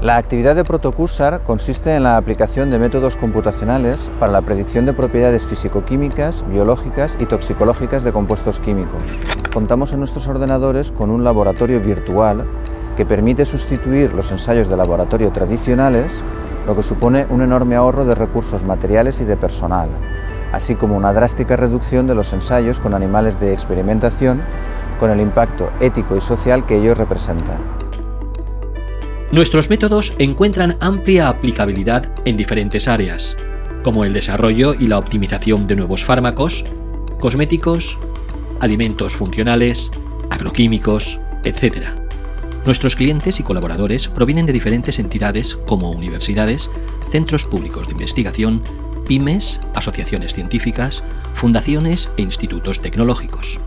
La actividad de Protocursar consiste en la aplicación de métodos computacionales para la predicción de propiedades físico-químicas, biológicas y toxicológicas de compuestos químicos. Contamos en nuestros ordenadores con un laboratorio virtual que permite sustituir los ensayos de laboratorio tradicionales, lo que supone un enorme ahorro de recursos materiales y de personal, así como una drástica reducción de los ensayos con animales de experimentación, con el impacto ético y social que ello representa. Nuestros métodos encuentran amplia aplicabilidad en diferentes áreas, como el desarrollo y la optimización de nuevos fármacos, cosméticos, alimentos funcionales, agroquímicos, etc. Nuestros clientes y colaboradores provienen de diferentes entidades como universidades, centros públicos de investigación, pymes, asociaciones científicas, fundaciones e institutos tecnológicos.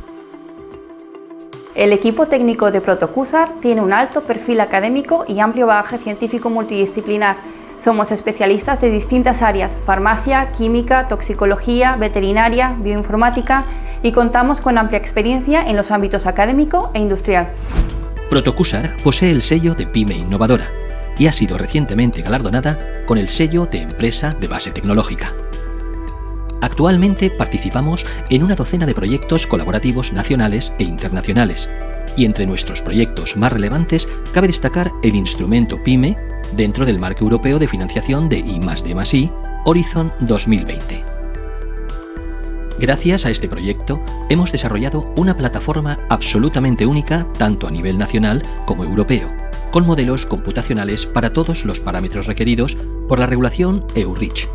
El equipo técnico de Protocursar tiene un alto perfil académico y amplio bagaje científico multidisciplinar. Somos especialistas de distintas áreas: farmacia, química, toxicología, veterinaria, bioinformática, y contamos con amplia experiencia en los ámbitos académico e industrial. Protocursar posee el sello de Pyme Innovadora y ha sido recientemente galardonada con el sello de Empresa de Base Tecnológica. Actualmente participamos en una docena de proyectos colaborativos nacionales e internacionales, y entre nuestros proyectos más relevantes cabe destacar el instrumento PYME dentro del Marco Europeo de Financiación de I+D+I, Horizon 2020. Gracias a este proyecto hemos desarrollado una plataforma absolutamente única tanto a nivel nacional como europeo, con modelos computacionales para todos los parámetros requeridos por la regulación EU-REACH.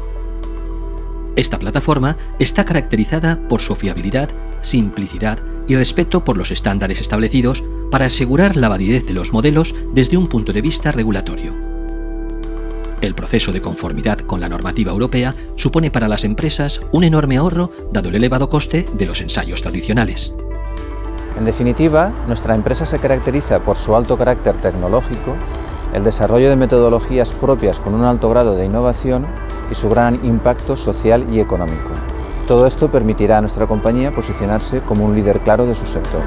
Esta plataforma está caracterizada por su fiabilidad, simplicidad y respeto por los estándares establecidos para asegurar la validez de los modelos desde un punto de vista regulatorio. El proceso de conformidad con la normativa europea supone para las empresas un enorme ahorro dado el elevado coste de los ensayos tradicionales. En definitiva, nuestra empresa se caracteriza por su alto carácter tecnológico, el desarrollo de metodologías propias con un alto grado de innovación y su gran impacto social y económico. Todo esto permitirá a nuestra compañía posicionarse como un líder claro de su sector.